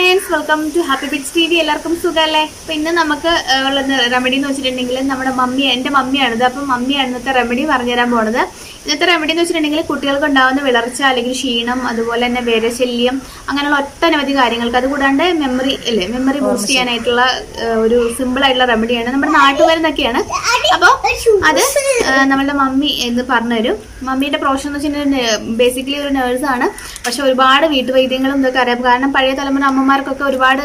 Friends, welcome to happy bits TV. എല്ലാവർക്കും സുഖമല്ലേ? അപ്പൊ ഇന്ന് നമുക്ക് ഉള്ള റെമഡി എന്ന് വെച്ചിട്ടുണ്ടെങ്കിൽ നമ്മുടെ എൻ്റെ മമ്മിയാണിത്. അപ്പം മമ്മിയാണ് ഇന്നത്തെ റെമഡി പറഞ്ഞുതരാൻ പോണത്. ഇന്നത്തെ റെമഡി എന്ന് വെച്ചിട്ടുണ്ടെങ്കിൽ കുട്ടികൾക്ക് ഉണ്ടാകുന്ന വിളർച്ച അല്ലെങ്കിൽ ക്ഷീണം, അതുപോലെ തന്നെ വിരശല്യം, അങ്ങനെയുള്ള ഒട്ടനവധി കാര്യങ്ങൾക്ക്, അതുകൂടാണ്ട് മെമ്മറി ബൂസ്റ്റ് ചെയ്യാനായിട്ടുള്ള ഒരു സിമ്പിൾ ആയിട്ടുള്ള റെമഡിയാണ്. നമ്മുടെ നാട്ടുമരുന്നൊക്കെയാണ്. അപ്പോൾ അത് നമ്മളുടെ മമ്മി എന്ന് പറഞ്ഞുതരും. മമ്മിയുടെ പ്രൊഫഷൻ എന്ന് വെച്ചിട്ടുണ്ടെങ്കിൽ ബേസിക്കലി ഒരു നേഴ്സാണ്. പക്ഷെ ഒരുപാട് വീട്ടുവൈദ്യങ്ങളും ഇതൊക്കെ അറിയാം. കാരണം പഴയ തലമുറ അമ്മമാർക്കൊക്കെ ഒരുപാട്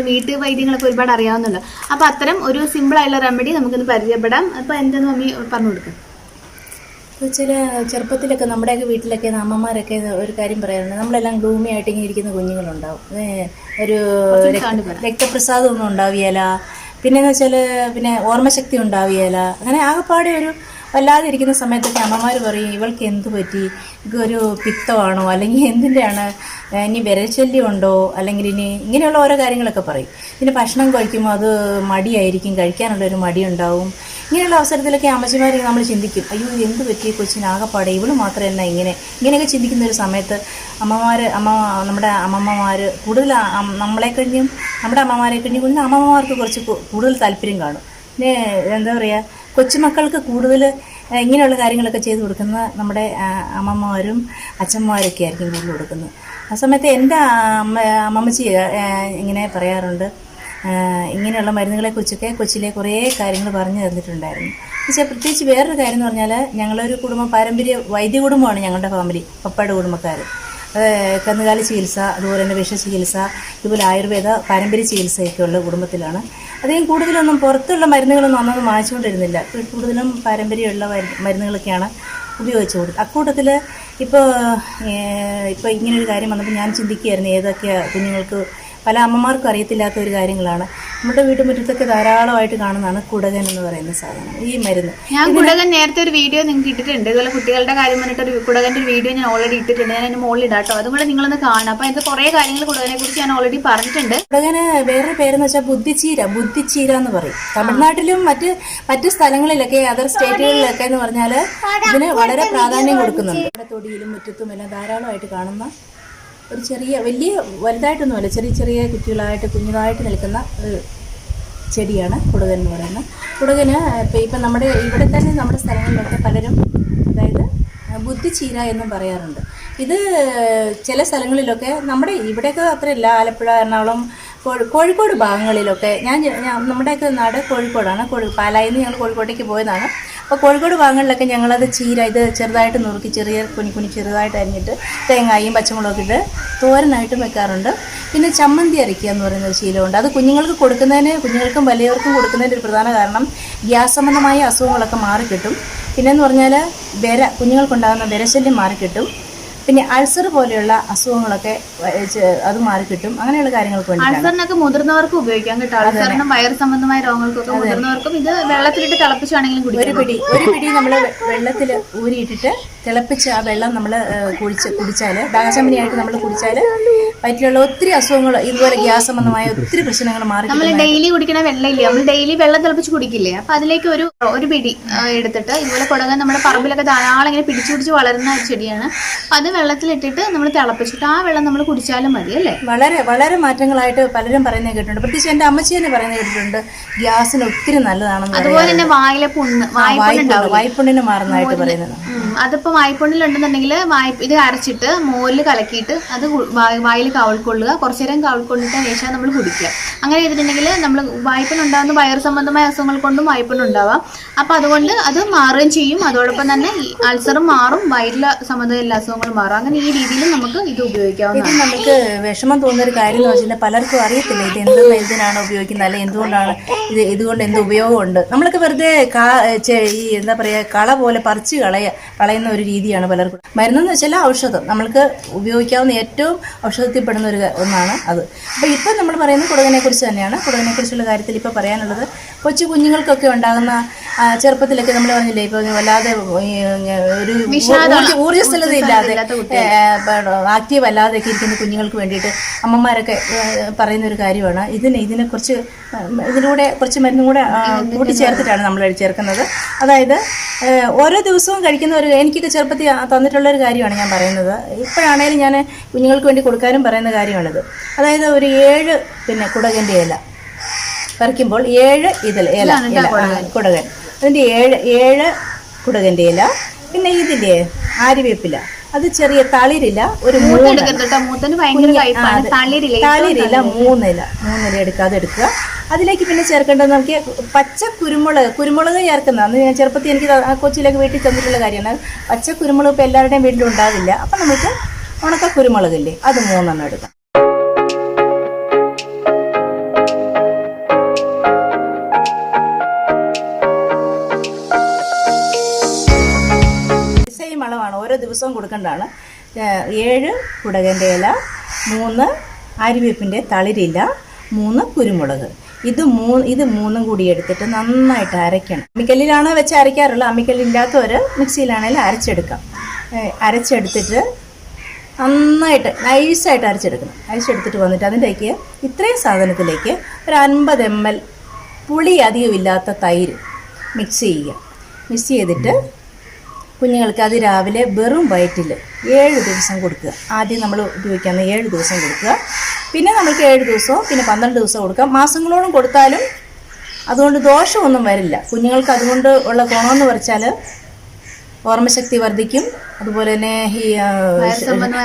വീട്ടുവൈദ്യങ്ങളൊക്കെ ഒരുപാട് അറിയാവുന്നല്ലോ. അപ്പോൾ അത്തരം ഒരു സിമ്പിൾ ആയിട്ടുള്ള റെമഡി നമുക്കൊന്ന് പരിചയപ്പെടാം. അപ്പോൾ എന്തെന്ന് മമ്മി പറഞ്ഞു കൊടുക്കും. ചില ചെറുപ്പത്തിലൊക്കെ നമ്മുടെയൊക്കെ വീട്ടിലൊക്കെ അമ്മമാരൊക്കെ ഒരു കാര്യം പറയാറുണ്ട്, നമ്മളെല്ലാം ഗ്ലൂമി ആയിട്ട് ഇങ്ങനെ ഇരിക്കുന്ന കുഞ്ഞുങ്ങളുണ്ടാവും. ഒരു രക്തപ്രസാദമൊന്നും ഉണ്ടാവുകയില്ല, പിന്നെയെന്ന് വെച്ചാൽ പിന്നെ ഓർമ്മശക്തി ഉണ്ടാവുകയില്ല. അങ്ങനെ ആകെപ്പാടെ ഒരു വല്ലാതെ ഇരിക്കുന്ന സമയത്തൊക്കെ അമ്മമാർ പറയും, ഇവൾക്ക് എന്ത് പറ്റി, ഇതൊരു പിത്തമാണോ, അല്ലെങ്കിൽ എന്തിൻ്റെയാണ്, ഇനി വിരശല്യം ഉണ്ടോ, അല്ലെങ്കിൽ ഇനി ഇങ്ങനെയുള്ള ഓരോ കാര്യങ്ങളൊക്കെ പറയും. പിന്നെ ഭക്ഷണം കഴിക്കുമ്പോൾ അത് മടിയായിരിക്കും, കഴിക്കാനുള്ളൊരു മടിയുണ്ടാവും. ഇങ്ങനെയുള്ള അവസരത്തിലൊക്കെ അമ്മച്ചിമാർ നമ്മൾ ചിന്തിക്കും, അയ്യോ എന്ത് പറ്റി കൊച്ചിനാകെപ്പാടെ, ഇവള് മാത്രമല്ല ഇങ്ങനെയൊക്കെ ചിന്തിക്കുന്ന ഒരു സമയത്ത് നമ്മുടെ അമ്മമ്മമാർ കൂടുതൽ നമ്മളെ കഴിഞ്ഞും നമ്മുടെ അമ്മമാരെ കഴിഞ്ഞും കൂടുതൽ അമ്മമ്മമാർക്ക് കുറച്ച് കൂടുതൽ താല്പര്യം കാണും. പിന്നെ എന്താ പറയുക, കൊച്ചുമക്കൾക്ക് കൂടുതൽ ഇങ്ങനെയുള്ള കാര്യങ്ങളൊക്കെ ചെയ്ത് കൊടുക്കുന്ന നമ്മുടെ അമ്മമ്മമാരും അച്ഛന്മാരൊക്കെ ആയിരിക്കും കൂടുതൽ കൊടുക്കുന്നത്. ആ സമയത്ത് എൻ്റെ അമ്മമ്മച്ചി ഇങ്ങനെ പറയാറുണ്ട്, ഇങ്ങനെയുള്ള മരുന്നുകളെക്കുറിച്ചൊക്കെ കൊച്ചിലെ കുറേ കാര്യങ്ങൾ പറഞ്ഞു തന്നിട്ടുണ്ടായിരുന്നു. പക്ഷേ പ്രത്യേകിച്ച് വേറൊരു കാര്യം എന്ന് പറഞ്ഞാൽ, ഞങ്ങളൊരു പാരമ്പര്യ വൈദ്യ കുടുംബമാണ് ഞങ്ങളുടെ ഫാമിലി, പപ്പയുടെ കുടുംബക്കാർ. കന്നുകാലി ചികിത്സ, അതുപോലെ തന്നെ വിഷചികിത്സ, ഇതുപോലെ ആയുർവേദ പാരമ്പര്യ ചികിത്സയൊക്കെ ഉള്ള കുടുംബത്തിലാണ്. അധികം കൂടുതലൊന്നും പുറത്തുള്ള മരുന്നുകളൊന്നും അന്നൊന്നും വാങ്ങിച്ചുകൊണ്ടിരുന്നില്ല. കൂടുതലും പാരമ്പര്യമുള്ള മരുന്നുകളൊക്കെയാണ് ഉപയോഗിച്ചു കൊടുത്തത്. അക്കൂട്ടത്തിൽ ഇപ്പോൾ ഇങ്ങനൊരു കാര്യം വന്നപ്പോൾ ഞാൻ ചിന്തിക്കുകയായിരുന്നു, ഏതൊക്കെയാണ് കുഞ്ഞുങ്ങൾക്ക് പല അമ്മമാർക്കും അറിയത്തില്ലാത്ത ഒരു കാര്യങ്ങളാണ്. നമ്മുടെ വീട്ടുമുറ്റത്തൊക്കെ ധാരാളമായിട്ട് കാണുന്നതാണ് കുടകൻ എന്ന് പറയുന്ന സാധനം, ഈ മരുന്ന്. ഞാൻ കുടകൻ നേരത്തെ ഒരു വീഡിയോ നിങ്ങൾക്ക് ഇട്ടിട്ടുണ്ട്. ഇതുപോലെ കുട്ടികളുടെ കാര്യം പറഞ്ഞിട്ട് ഒരു കുടകൻ്റെ ഒരു വീഡിയോ ഞാൻ ഓൾറെഡി ഇട്ടിട്ടുണ്ട്. ഞാൻ അതിന് മുകളിൽ ഇടാട്ടോ, അതും കൂടെ നിങ്ങളൊന്ന് കാണാം. അപ്പോൾ അതിൻ്റെ കുറേ കാര്യങ്ങൾ കുടകനെ കുറിച്ച് ഞാൻ ഓൾറെഡി പറഞ്ഞിട്ടുണ്ട്. കുടകന് വേറൊരു പേരെന്ന് വെച്ചാൽ ബുദ്ധിച്ചീര എന്ന് പറയും. തമിഴ്നാട്ടിലും മറ്റ് സ്ഥലങ്ങളിലൊക്കെ, അതർ സ്റ്റേറ്റുകളിലൊക്കെ എന്ന് പറഞ്ഞാൽ ഇതിന് വളരെ പ്രാധാന്യം കൊടുക്കുന്നുണ്ട്. ഇവിടെ തൊടിയിലും മുറ്റത്തും എല്ലാം ധാരാളമായിട്ട് കാണുന്ന ഒരു വലിയ വലുതായിട്ടൊന്നുമല്ല, ചെറിയ കുഞ്ഞുങ്ങളായിട്ട് നിൽക്കുന്ന ഒരു ചെടിയാണ് കുടകൻ എന്ന് പറയുന്നത്. കുടകന് ഇപ്പം നമ്മുടെ ഇവിടെ തന്നെ നമ്മുടെ സ്ഥലങ്ങളിലൊക്കെ പലരും അതായത് ബുദ്ധിച്ചീര എന്നും പറയാറുണ്ട്. ഇത് ചില സ്ഥലങ്ങളിലൊക്കെ നമ്മുടെ ഇവിടെയൊക്കെ അത്രയില്ല, ആലപ്പുഴ, എറണാകുളം, കോഴിക്കോട് ഭാഗങ്ങളിലൊക്കെ നമ്മുടെയൊക്കെ നാട് കോഴിക്കോടാണ്. പാലായിൽ നിന്ന് ഞങ്ങൾ കോഴിക്കോട്ടേക്ക് പോയതാണ്. അപ്പോൾ കോഴിക്കോട് ഭാഗങ്ങളിലൊക്കെ ഞങ്ങളത് ചീര ഇത് ചെറുതായിട്ട് നുറുക്കി കുഞ്ഞി ചെറുതായിട്ട് അരിഞ്ഞിട്ട് തേങ്ങായും പച്ചമുളകൊക്കെ ഇട്ട് തോരനായിട്ടും വെക്കാറുണ്ട്. പിന്നെ ചമ്മന്തി അരയ്ക്കുക എന്ന് പറയുന്ന ഒരു ശീലമുണ്ട്. അത് കുഞ്ഞുങ്ങൾക്കും വലിയവർക്കും കൊടുക്കുന്നതിൻ്റെ ഒരു പ്രധാന കാരണം ഗ്യാസ് സംബന്ധമായ അസുഖങ്ങളൊക്കെ മാറിക്കിട്ടും. പിന്നെയെന്ന് പറഞ്ഞാൽ കുഞ്ഞുങ്ങൾക്കുണ്ടാകുന്ന വിരശല്യം മാറിക്കിട്ടും. പിന്നെ അൾസർ പോലെയുള്ള അസുഖങ്ങളൊക്കെ അത് മാറിക്കിട്ടും. അങ്ങനെയുള്ള കാര്യങ്ങൾക്ക് വേണ്ടി അൾസറിനൊക്കെ മുതിർന്നവർക്കും ഉപയോഗിക്കാം കേട്ടോ. അൾസറിനും വയർ സംബന്ധമായ രോഗങ്ങൾക്കൊക്കെ മുതിർന്നവർക്കും ഇത് വെള്ളത്തിലിട്ട് തിളപ്പിച്ചാണെങ്കിലും കുടിക്കാം. ഒരു പിടി നമ്മൾ വെള്ളത്തിൽ ഊരിയിട്ടിട്ട് തിളപ്പിച്ച് ആ വെള്ളം നമ്മൾ കുടിച്ചാൽ, ദാഹശമനിയായിട്ട് നമ്മൾ കുടിച്ചാൽ വയറ്റിലുള്ള ഒത്തിരി അസുഖങ്ങൾ, ഇതുപോലെ ഗ്യാസ് സംബന്ധമായ ഒത്തിരി പ്രശ്നങ്ങൾ മാറി. നമ്മൾ ഡെയിലി കുടിക്കണ വെള്ളമില്ലേ, നമ്മൾ ഡെയിലി വെള്ളം തിളപ്പിച്ച് കുടിക്കില്ലേ, അപ്പൊ അതിലേക്ക് ഒരു പിടി എടുത്തിട്ട് ഇതുപോലെ കുടങ്ങാൻ നമ്മുടെ പറമ്പിലൊക്കെ ധാരാളം ഇങ്ങനെ പിടിച്ചു വളരുന്ന ഒരു ചെടിയാണ്. അത് വെള്ളത്തിലിട്ടിട്ട് നമ്മൾ തിളപ്പിച്ചിട്ട് ആ വെള്ളം നമ്മൾ കുടിച്ചാലും മതി അല്ലേ. വളരെ വളരെ മാറ്റങ്ങളായിട്ട് പലരും പറയുന്നത് കേട്ടിട്ടുണ്ട്. പ്രത്യേകിച്ച് എൻ്റെ അമ്മച്ചി തന്നെ പറയുന്നത് കേട്ടിട്ടുണ്ട്, ഗ്യാസിന് ഒത്തിരി നല്ലതാണെന്ന്. അതുപോലെ തന്നെ വായിലെ വായ്പുണ്ണിന് മാറുന്നതായിട്ട് പറയുന്നത്. അതിപ്പോൾ വായ്പുണ്ണിലുണ്ടെന്നുണ്ടെങ്കിൽ ഇത് അരച്ചിട്ട് മോരിൽ കലക്കിയിട്ട് അത് വായിൽ കവിൾക്കൊള്ളുക, കുറച്ചു നേരം കവിൾക്കൊണ്ടിട്ട് ശേഷം നമ്മൾ കുടിക്കുക. അങ്ങനെ ചെയ്തിട്ടുണ്ടെങ്കിൽ നമ്മൾ വായ്പുണ്ണുണ്ടാകുന്ന വയറ് സംബന്ധമായ അസുഖങ്ങൾ കൊണ്ടും വായ്പുണ്ണുണ്ടാവാം. അപ്പോൾ അതുകൊണ്ട് അത് മാറുകയും ചെയ്യും. അതോടൊപ്പം തന്നെ അൾസറും മാറും, വയറിലെ സംബന്ധമായ എല്ലാ അസുഖങ്ങളും മാറും. അങ്ങനെ ഈ രീതിയിൽ നമുക്ക് ഇത് ഉപയോഗിക്കാവുന്നതാണ്. ഇത് നമുക്ക് വിഷമം തോന്നുന്ന ഒരു കാര്യം എന്ന് വെച്ചാൽ പലർക്കും അറിയത്തില്ല ഇത് എന്തിനാണ് ഉപയോഗിക്കുന്നത്, അല്ലെങ്കിൽ എന്തുകൊണ്ടാണ് ഇതുകൊണ്ട് എന്ത് ഉപയോഗമുണ്ട്. നമ്മളൊക്കെ വെറുതെ എന്താ പറയുക, കള പോലെ പറിച്ച് കളയുന്ന ഒരു രീതിയാണ് പലർക്കും. മരുന്നെന്ന് വെച്ചാൽ ഔഷധം, നമ്മൾക്ക് ഉപയോഗിക്കാവുന്ന ഏറ്റവും ഔഷധത്തിൽപ്പെടുന്ന ഒന്നാണ് അത്. അപ്പോൾ ഇപ്പം നമ്മൾ പറയുന്നത് കുടകനെ കുറിച്ച് തന്നെയാണ്. കുടകനെ കുറിച്ചുള്ള കാര്യത്തിൽ ഇപ്പോൾ പറയാനുള്ളത്, കൊച്ചു കുഞ്ഞുങ്ങൾക്കൊക്കെ ഉണ്ടാകുന്ന ചെറുപ്പത്തിലൊക്കെ നമ്മൾ പറഞ്ഞില്ലേ ഇപ്പോൾ വല്ലാതെ ഒരു ഊർജ്ജസ്വലത ഇല്ലാതെ ആക്റ്റീവ് അല്ലാതെയൊക്കെ ഇരിക്കുന്ന കുഞ്ഞുങ്ങൾക്ക് വേണ്ടിയിട്ട് അമ്മമാരൊക്കെ പറയുന്ന ഒരു കാര്യമാണ്. ഇതിനെക്കുറിച്ച് ഇതിലൂടെ കുറച്ച് മരുന്നും കൂടെ കൂട്ടിച്ചേർത്തിട്ടാണ് നമ്മൾ ചേർക്കുന്നത്. അതായത് ഓരോ ദിവസവും കഴിക്കുന്ന എനിക്കൊക്കെ ചെറുപ്പത്തിൽ തന്നിട്ടുള്ളൊരു കാര്യമാണ് ഞാൻ പറയുന്നത്. ഇപ്പോഴാണേലും ഞാൻ കുഞ്ഞുങ്ങൾക്ക് വേണ്ടി കൊടുക്കാനും പറയുന്ന കാര്യമാണിത്. അതായത് ഒരു 7 കുടകൻ്റെ ഇല പറിക്കുമ്പോൾ 7 കുടകൻ, അതിൻ്റെ 7 കുടകൻ്റെ ഇല. പിന്നെ ഇതില്ലേ ആര്യവേപ്പില, അത് ചെറിയ തളിരില ഒരു 3 തളിരില 3 ഇല എടുക്കാതെ എടുക്കുക. അതിലേക്ക് പിന്നെ ചേർക്കേണ്ടത് നമുക്ക് പച്ച കുരുമുളക് ചേർക്കുന്ന, അന്ന് ഞാൻ ചെറുപ്പത്തിൽ എനിക്ക് കൊച്ചിയിലേക്ക് വീട്ടിൽ തന്നിട്ടുള്ള കാര്യമാണ്. പച്ച കുരുമുളക് ഇപ്പോൾ എല്ലാവരുടെയും വീട്ടിലും ഉണ്ടാവില്ല. അപ്പം നമുക്ക് ഉണക്ക കുരുമുളകില്ലേ, അത് 3 എടുക്കാം. സെയിം അളവാണ്, ഓരോ ദിവസവും കൊടുക്കേണ്ടതാണ്. 7 കുടകൻ്റെ ഇല, 3 ആര്യവേപ്പിൻ്റെ തളിരില, 3 കുരുമുളക്. ഇത് മൂന്നും കൂടി എടുത്തിട്ട് നന്നായിട്ട് അരയ്ക്കണം. അമ്മിക്കല്ലിലാണ് വെച്ച് അരയ്ക്കാറുള്ളത്. അമ്മിക്കല്ലില്ലാത്തവർ മിക്സിയിലാണെങ്കിലും അരച്ചെടുക്കാം. അരച്ചെടുത്തിട്ട് നന്നായിട്ട് നൈസായിട്ട് അരച്ചെടുക്കണം. അരച്ചെടുത്തിട്ട് വന്നിട്ട് അതിലേക്ക് ഇത്രയും സാധനത്തിലേക്ക് ഒരു 50 ml പുളി അധികമില്ലാത്ത തൈര് മിക്സ് ചെയ്യുക. മിക്സ് ചെയ്തിട്ട് കുഞ്ഞുങ്ങൾക്ക് അത് രാവിലെ വെറും വയറ്റിൽ 7 ദിവസം കൊടുക്കുക. ആദ്യം നമ്മൾ ഉപയോഗിക്കാവുന്ന 7 ദിവസം കൊടുക്കുക. പിന്നെ നമുക്ക് 7 ദിവസമോ പിന്നെ 12 ദിവസമോ കൊടുക്കാം. മാസങ്ങളോളം കൊടുത്താലും അതുകൊണ്ട് ദോഷമൊന്നും വരില്ല. കുഞ്ഞുങ്ങൾക്ക് അതുകൊണ്ട് ഉള്ള ഗുണമെന്ന് വെച്ചാൽ ഓർമ്മശക്തി വർദ്ധിക്കും. അതുപോലെ തന്നെ ഈ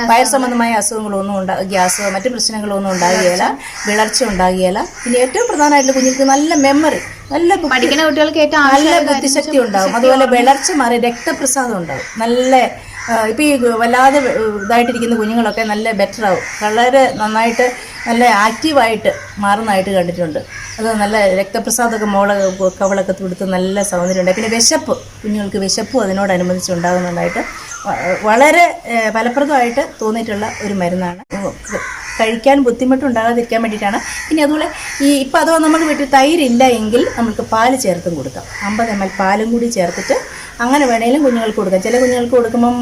വയർ സംബന്ധമായ അസുഖങ്ങളൊന്നും ഗ്യാസോ മറ്റു പ്രശ്നങ്ങളൊന്നും ഉണ്ടാകുകയില്ല, വിളർച്ച ഉണ്ടാകുകയില്ല. പിന്നെ ഏറ്റവും പ്രധാനമായിട്ടുള്ള കുഞ്ഞുങ്ങൾക്ക് നല്ല മെമ്മറി, നല്ല പഠിക്കുന്ന കുട്ടികൾക്ക് നല്ല ബുദ്ധിശക്തി ഉണ്ടാകും. അതുപോലെ വിളർച്ച മാറി രക്തപ്രസാദം ഉണ്ടാകും. നല്ല ഇപ്പോൾ ഈ വല്ലാതെ ഇതായിട്ടിരിക്കുന്ന കുഞ്ഞുങ്ങളൊക്കെ നല്ല ബെറ്റർ ആവും. വളരെ നന്നായിട്ട് നല്ല ആക്റ്റീവായിട്ട് മാറുന്നതായിട്ട് കണ്ടിട്ടുണ്ട്. അത് നല്ല രക്തപ്രസാദമൊക്കെ കവളൊക്കെ കൊടുത്ത് നല്ല സൗന്ദര്യമുണ്ടായി. പിന്നെ വിശപ്പ്, കുഞ്ഞുങ്ങൾക്ക് വിശപ്പും അതിനോടനുബന്ധിച്ച് ഉണ്ടാകുന്നതായിട്ട് വളരെ ഫലപ്രദമായിട്ട് തോന്നിയിട്ടുള്ള ഒരു മരുന്നാണ്. കഴിക്കാൻ ബുദ്ധിമുട്ടുണ്ടാകാതിരിക്കാൻ വേണ്ടിയിട്ടാണ്. പിന്നെ അതുപോലെ ഇപ്പം അഥവാ നമുക്ക് വീട്ടിൽ തൈരില്ല എങ്കിൽ നമുക്ക് പാല് ചേർത്തും കൊടുക്കാം. 50 ml പാലും കൂടി ചേർത്തിട്ട് അങ്ങനെ വേണമെങ്കിലും കുഞ്ഞുങ്ങൾക്ക് കൊടുക്കാം. ചില കുഞ്ഞുങ്ങൾക്ക് കൊടുക്കുമ്പം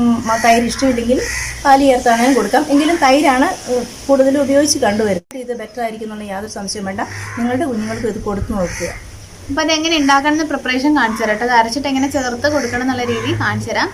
തൈര് ഇഷ്ടമില്ലെങ്കിൽ പാല് ചേർത്താണെങ്കിലും കൊടുക്കാം. എങ്കിലും തൈരാണ് കൂടുതലും ഉപയോഗിച്ച് കണ്ടുവരുന്നത്. ഇത് ബെറ്റർ ആയിരിക്കും എന്നുള്ള യാതൊരു സംശയം വേണ്ട. നിങ്ങളുടെ കുഞ്ഞുങ്ങൾക്ക് ഇത് കൊടുത്തു നോക്കുക. അപ്പം അതെങ്ങനെ ഉണ്ടാക്കണമെന്ന് പ്രിപ്പറേഷൻ കാണിച്ചു തരാം കേട്ടോ. അത് അരച്ചിട്ട് എങ്ങനെ ചേർത്ത് കൊടുക്കണം എന്നുള്ള രീതി കാണിച്ചു തരാം.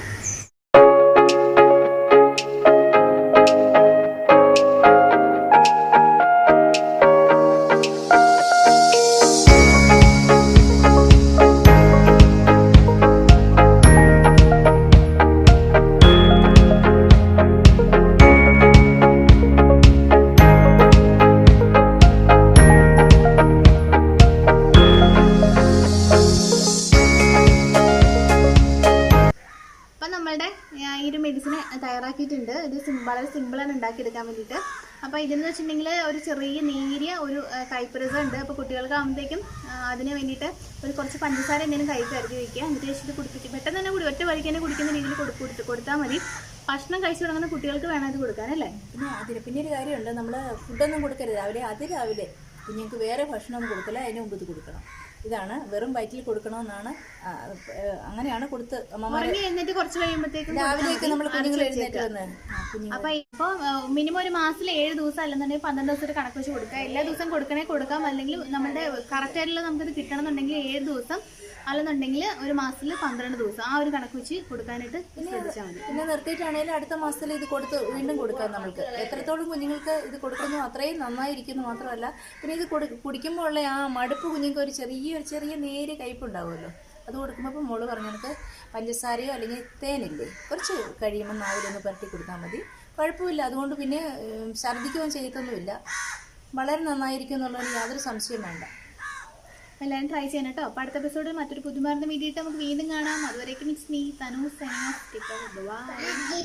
ഈ ഒരു മെഡിസിൻ തയ്യാറാക്കിയിട്ടുണ്ട്. ഇത് വളരെ സിമ്പിളാണ് ഉണ്ടാക്കിയെടുക്കാൻ വേണ്ടിയിട്ട്. അപ്പോൾ ഇതെന്ന് വെച്ചിട്ടുണ്ടെങ്കിൽ ഒരു ചെറിയ നേരിയ ഒരു കൈപ്പരസം ഉണ്ട്. അപ്പോൾ കുട്ടികൾക്കാകുമ്പോഴത്തേക്കും അതിന് വേണ്ടിയിട്ട് കുറച്ച് പഞ്ചസാര എന്തെങ്കിലും കൈക്ക് അരിഞ്ഞ് വയ്ക്കുക. എന്നിട്ട് ഇത് കുടിപ്പിച്ച് പെട്ടെന്ന് തന്നെ ഒറ്റ വഴിക്ക് തന്നെ കുടിക്കുന്ന രീതിയിൽ കൊടുത്താൽ മതി. ഭക്ഷണം കഴിച്ചു തുടങ്ങുന്ന കുട്ടികൾക്ക് വേണം ഇത് കൊടുക്കാനല്ലേ. പിന്നെ ഒരു കാര്യമുണ്ട്, നമ്മൾ ഫുഡൊന്നും കൊടുക്കരുത് രാവിലെ കുഞ്ഞുങ്ങൾക്ക് വേറെ ഭക്ഷണം കൊടുക്കില്ല, അതിന് മുമ്പ് ഇത് കൊടുക്കണം. ഇതാണ് വെറും വയറ്റിൽ കൊടുക്കണമെന്നാണ്. അങ്ങനെയാണ് കൊടുത്ത് എന്നിട്ട് കുറച്ച് കഴിയുമ്പോഴത്തേക്കും രാവിലെയൊക്കെ നമ്മൾ കുഞ്ഞുങ്ങൾ എഴുന്നേറ്റ് വന്ന്. അപ്പൊ ഇപ്പൊ മിനിമം ഒരു മാസത്തിൽ 7 ദിവസം അല്ലെന്നുണ്ടെങ്കിൽ 12 ദിവസത്തെ കണക്ക് വെച്ച് കൊടുക്കുക. എല്ലാ ദിവസം കൊടുക്കാം. അല്ലെങ്കിൽ നമ്മുടെ കറക്റ്റ് ആയിട്ടുള്ള നമുക്കിത് കിട്ടണമെന്നുണ്ടെങ്കിൽ 7 ദിവസം അല്ലെന്നുണ്ടെങ്കിൽ ഒരു മാസത്തിൽ 12 ദിവസം ആ ഒരു കണക്ക് വെച്ച് കൊടുക്കാനായിട്ട് ശ്രദ്ധിച്ചാൽ മതി. പിന്നെ നിർത്തിയിട്ടാണെങ്കിലും അടുത്ത മാസത്തിൽ ഇത് വീണ്ടും കൊടുക്കാം. നമുക്ക് എത്രത്തോളം കുഞ്ഞുങ്ങൾക്ക് ഇത് കൊടുക്കുന്നു അത്രയും നന്നായിരിക്കുന്നു. മാത്രമല്ല പിന്നെ ഇത് കുടിക്കുമ്പോൾ ഉള്ള ആ മടുപ്പ് കുഞ്ഞുങ്ങൾക്ക് ഒരു ചെറിയ നേരിയ കയ്പുണ്ടാവുമല്ലോ. അത് കൊടുക്കുമ്പോൾ ഇപ്പോൾ മോള് പറഞ്ഞിട്ട് പഞ്ചസാരയോ അല്ലെങ്കിൽ തേനില്ലേ കുറച്ച് കഴിയുമ്പോൾ നാവിലൊന്ന് പുരട്ടി കൊടുത്താൽ മതി, കുഴപ്പമില്ല. അതുകൊണ്ട് പിന്നെ ഛർദ്ദിക്കുകയും ചെയ്യത്തൊന്നുമില്ല. വളരെ നന്നായിരിക്കും എന്നുള്ളതിന് യാതൊരു സംശയം വേണ്ട. എല്ലാവരും ട്രൈ ചെയ്യണം കേട്ടോ. അപ്പോൾ അടുത്ത എപ്പിസോഡിൽ മറ്റൊരു പുതുമരുന്ന് വീഡിയോ നമുക്ക് വീണ്ടും കാണാം. അതുവരേക്കും it's me Tanu signing off. By.